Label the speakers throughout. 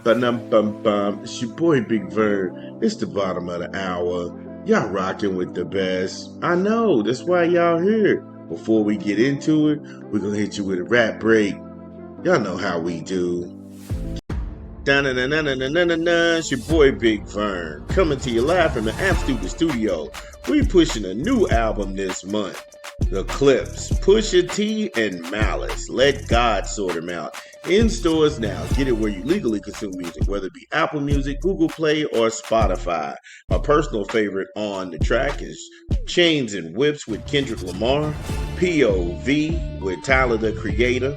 Speaker 1: Bum. It's your boy Big Vern. It's the bottom of the hour. Y'all rocking with the best. I know, that's why y'all here. Before we get into it, we're gonna hit you with a rap break. Y'all know how we do. Da-na-na-na-na-na-na-na. It's your boy Big Vern. Coming to you live from the App Studio. We pushing a new album this month. The Clips, Pusha T, and Malice. Let God sort them out. In stores now. Get it where you legally consume music, whether it be Apple Music, Google Play, or Spotify. My personal favorite on the track is Chains and Whips with Kendrick Lamar, POV with Tyler the Creator,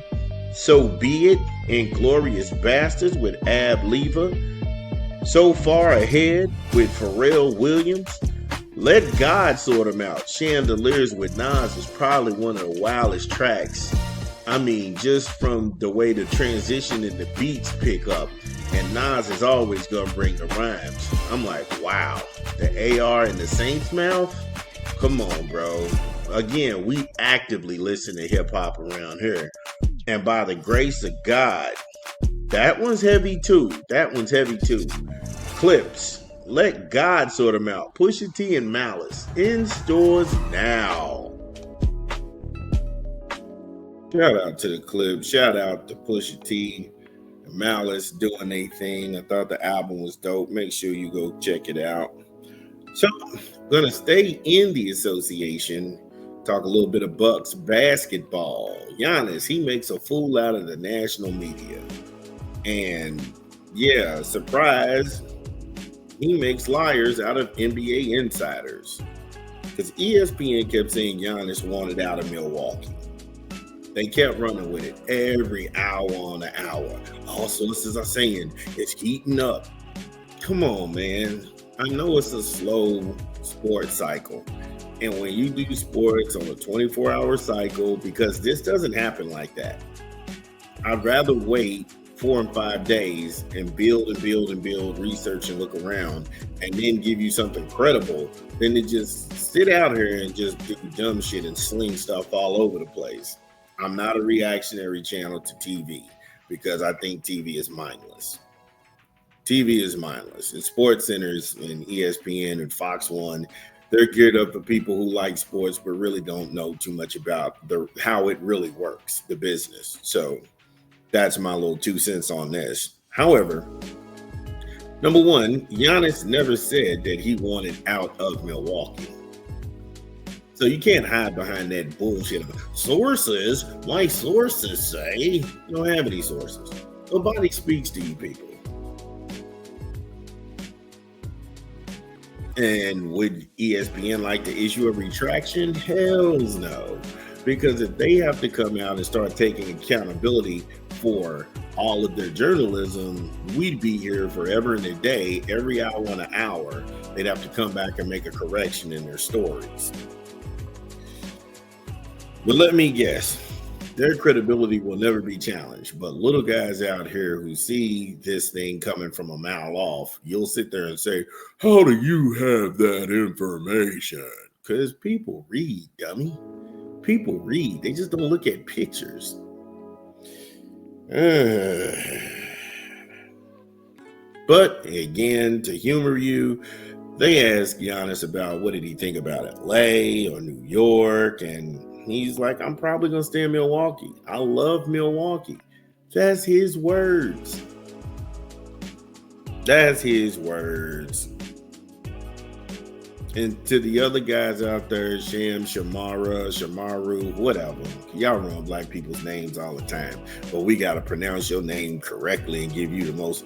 Speaker 1: So Be It, Inglorious Bastards with Ab Lever, So Far Ahead with Pharrell Williams, Let God Sort 'Em Out. Chandeliers with Nas is probably one of the wildest tracks. I mean, just from the way the transition and the beats pick up. And Nas is always going to bring the rhymes. I'm like, wow. The AR in the Saints mouth? Come on, bro. Again, we actively listen to hip hop around here. And by the grace of God, that one's heavy too. Clips. Let God sort them out. Pusha T and Malice. In stores now. Shout out to the Clips. Shout out to Pusha T and Malice doing their thing. I thought the album was dope. Make sure you go check it out. So, I'm going to stay in the association. Talk a little bit of Bucks basketball. Giannis, he makes a fool out of the national media. And yeah, surprise, he makes liars out of NBA insiders. Because ESPN kept saying Giannis wanted out of Milwaukee. They kept running with it every hour on the hour. All sources are saying it's heating up. Come on, man. I know it's a slow sports cycle. And when you do sports on a 24-hour cycle, because this doesn't happen like that. I'd rather wait 4 and 5 days and build, research and look around, and then give you something credible than to just sit out here and just do dumb shit and sling stuff all over the place. I'm not a reactionary channel to TV because I think TV is mindless. TV is mindless. And sports centers and ESPN and Fox 1, they're geared up for people who like sports but really don't know too much about how it really works, the business. So that's my little 2 cents on this. However, number one, Giannis never said that he wanted out of Milwaukee. So you can't hide behind that bullshit of sources. My sources say. You don't have any sources. Nobody speaks to you people. And would ESPN like to issue a retraction? Hells no. Because if they have to come out and start taking accountability for all of their journalism, we'd be here forever and a day, every hour on an hour. They'd have to come back and make a correction in their stories. But let me guess, their credibility will never be challenged. But little guys out here who see this thing coming from a mile off, you'll sit there and say, how do you have that information? Because people read, dummy. People read. They just don't look at pictures. But again, to humor you, they asked Giannis about what did he think about LA or New York, and he's like, I'm probably going to stay in Milwaukee. I love Milwaukee. That's his words. That's his words. And to the other guys out there, Shamaru, whatever. Y'all run black people's names all the time. But we got to pronounce your name correctly and give you the most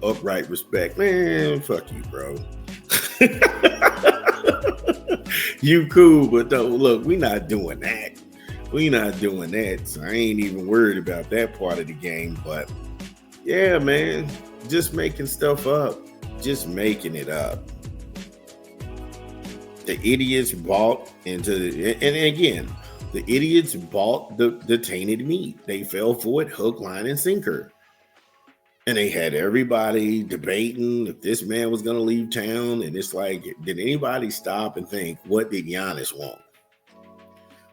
Speaker 1: upright respect. Man, fuck you, bro. You cool, but look, we not doing that. So I ain't even worried about that part of the game. But yeah, man, just making stuff up. Just making it up. The idiots bought into and again, the idiots bought the tainted meat. They fell for it hook, line, and sinker. And they had everybody debating if this man was going to leave town. And it's like, did anybody stop and think, what did Giannis want?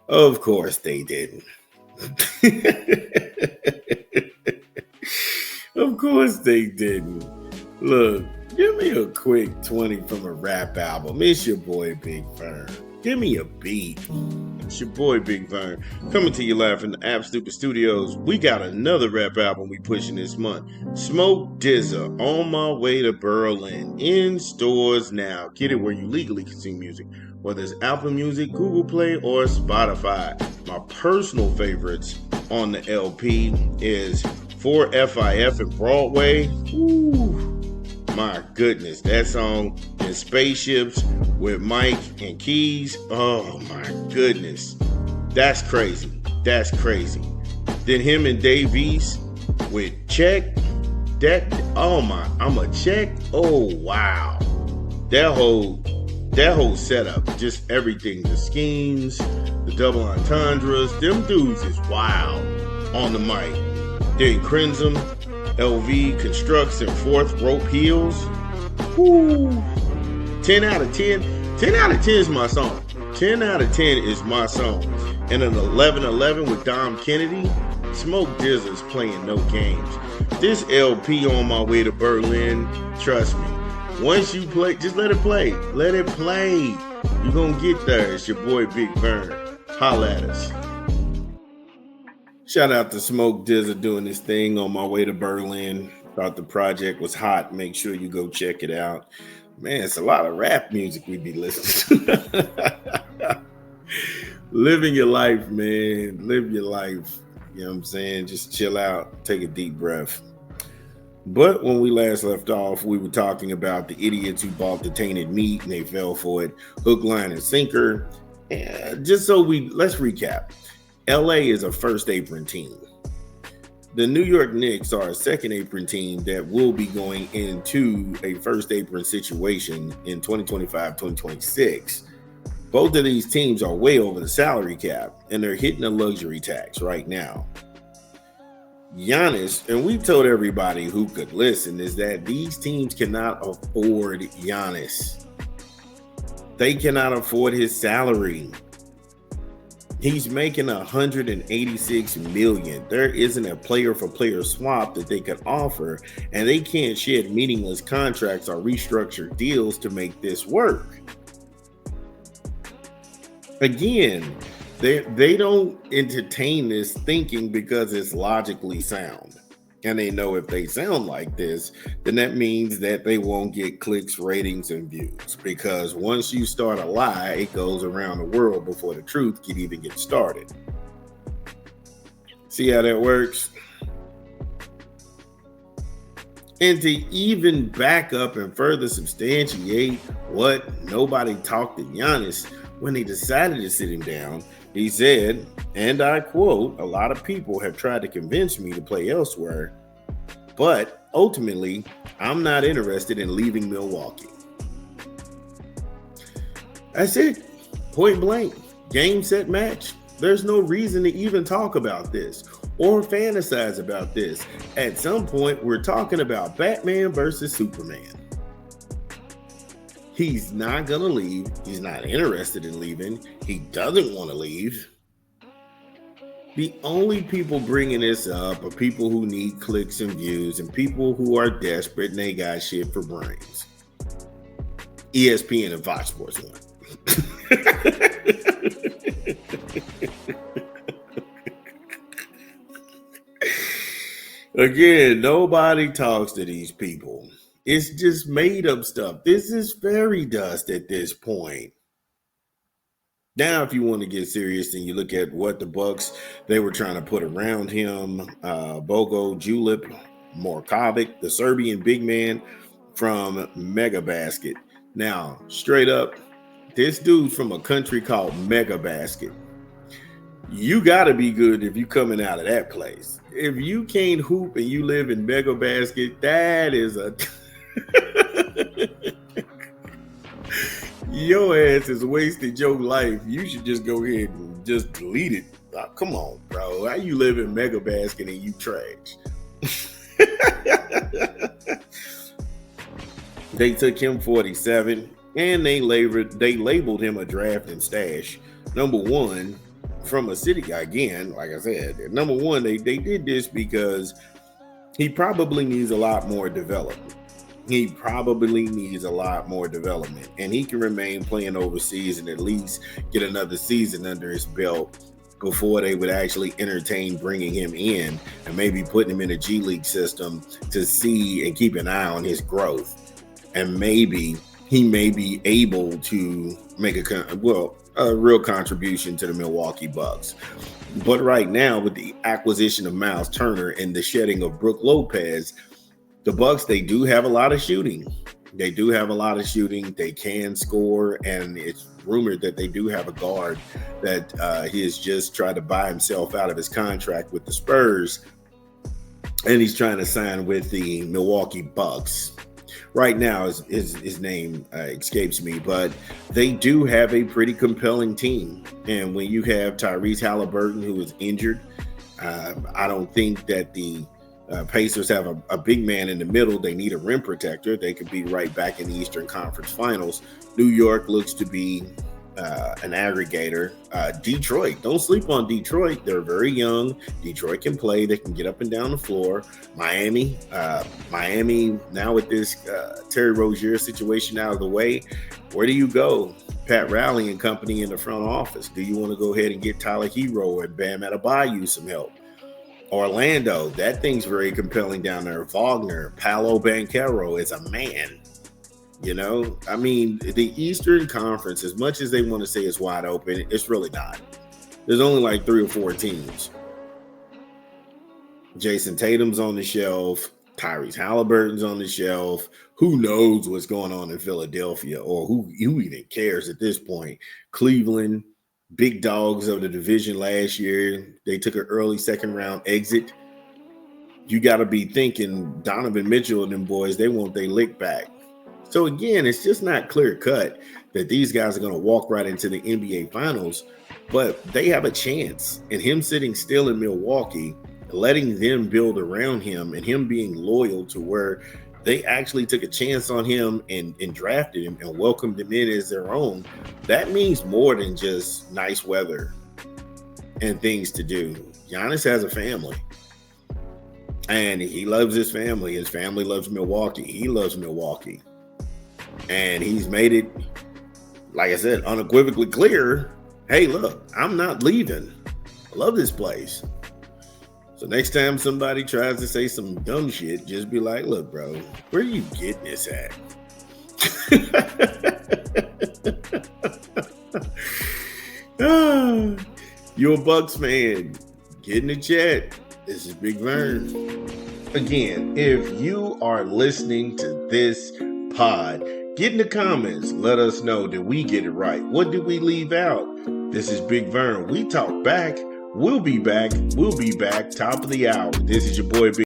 Speaker 1: Of course they didn't. Of course they didn't. Look, give me a quick 20 from a rap album. It's your boy Big Fern. Give me a beat. It's your boy Big Fern. Coming to you live from the App Stupid Studios. We got another rap album we pushing this month. Smoke DZA, On My Way to Berlin. In stores now. Get it where you legally consume music. Whether it's Apple Music, Google Play, or Spotify. My personal favorites on the LP is 4FIF and Broadway. Ooh. My goodness, that song in Spaceships with Mike and Keys. Oh my goodness. That's crazy. That's crazy. Then him and Dave East with Check. I'm a check. Oh wow. That whole setup, just everything, the schemes, the double entendres, them dudes is wild on the mic. Then Crimson, LV constructs and fourth rope heels. Woo. 10 out of 10. 10 out of 10 is my song. 10 out of 10 is my song. And an 11-11 with Dom Kennedy. Smoke DZA is playing no games. This LP On My Way to Berlin, trust me. Once you play, just let it play. Let it play. You're gonna get there. It's your boy Big Fern. Holla at us. Shout out to Smoke DZA doing this thing On My Way to Berlin. Thought the project was hot. Make sure you go check it out. Man, it's a lot of rap music we be listening to. Living your life, man. Live your life. You know what I'm saying? Just chill out. Take a deep breath. But when we last left off, we were talking about the idiots who bought the tainted meat and they fell for it. Hook, line, and sinker. And let's recap. LA is a first apron team. The New York Knicks are a second apron team that will be going into a first apron situation in 2025-2026. Both of these teams are way over the salary cap and they're hitting a luxury tax right now. Giannis, and we told everybody who could listen, is that these teams cannot afford Giannis. They cannot afford his salary. He's making $186 million. There isn't a player-for-player swap that they could offer, and they can't shed meaningless contracts or restructure deals to make this work. Again, they don't entertain this thinking because it's logically sound. And they know if they sound like this, then that means that they won't get clicks, ratings, and views. Because once you start a lie, it goes around the world before the truth can even get started. See how that works? And to even back up and further substantiate what nobody talked to Giannis, when they decided to sit him down, he said, and I quote, "A lot of people have tried to convince me to play elsewhere, but ultimately, I'm not interested in leaving Milwaukee." That's it. Point blank. Game, set, match. There's no reason to even talk about this or fantasize about this. At some point, we're talking about Batman versus Superman. He's not going to leave. He's not interested in leaving. He doesn't want to leave. The only people bringing this up are people who need clicks and views and people who are desperate and they got shit for brains. ESPN and Fox Sports 1. Again, nobody talks to these people. It's just made up stuff. This is fairy dust at this point. Now, if you want to get serious and you look at what the Bucks, they were trying to put around him, Bogo Julep Morkovic, the Serbian big man from Mega Basket. Now, straight up, this dude's from a country called Mega Basket. You got to be good if you coming out of that place. If you can't hoop and you live in Mega Basket, that is a... Your ass has wasted your life. You should just go ahead and just delete it. Oh, come on, bro. How you live in Mega Basket and you trash? They took him 47 and they labeled him a draft and stash. Number one, from a city, again, like I said, number one, they did this because He probably needs a lot more development. He probably needs a lot more development, and he can remain playing overseas and at least get another season under his belt before they would actually entertain bringing him in and maybe putting him in a G League system to see and keep an eye on his growth. And maybe he may be able to make a real contribution to the Milwaukee Bucks. But right now, with the acquisition of Miles Turner and the shedding of Brook Lopez, the Bucks, they do have a lot of shooting. They do have a lot of shooting. They can score, and it's rumored that they do have a guard that he has just tried to buy himself out of his contract with the Spurs, and he's trying to sign with the Milwaukee Bucks. Right now, his name escapes me, but they do have a pretty compelling team. And when you have Tyrese Halliburton, who is injured, I don't think that the Pacers have a big man in the middle. They need a rim protector. They could be right back in the Eastern Conference Finals. New York looks to be an aggregator. Detroit, don't sleep on Detroit. They're very young. Detroit can play. They can get up and down the floor. Miami, now with this Terry Rozier situation out of the way, where do you go? Pat Riley and company in the front office. Do you want to go ahead and get Tyler Hero and Bam Adebayo some help? Orlando, that thing's very compelling down there. Wagner, Paolo Banchero is a man. You know, I mean, the Eastern Conference, as much as they want to say it's wide open, it's really not. There's only like 3 or 4 teams. Jason Tatum's on the shelf. Tyrese Halliburton's on the shelf. Who knows what's going on in Philadelphia, or who even cares at this point? Cleveland, big dogs of the division last year. They took an early second round exit. You got to be thinking Donovan Mitchell and them boys, they want their lick back. So again, it's just not clear cut that these guys are going to walk right into the NBA Finals, but they have a chance. And him sitting still in Milwaukee, letting them build around him, and him being loyal to where they actually took a chance on him and drafted him and welcomed him in as their own, that means more than just nice weather and things to do. Giannis has a family, and he loves his family. His family loves Milwaukee. He loves Milwaukee. And he's made it, like I said, unequivocally clear, hey, look, I'm not leaving. I love this place. So next time somebody tries to say some dumb shit, just be like, look, bro, where are you getting this at? You're a Bucks fan. Get in the chat. This is Big Vern. Again, if you are listening to this pod, get in the comments. Let us know, did we get it right? What did we leave out? This is Big Vern. We talk back. We'll be back. Top of the hour. This is your boy, Big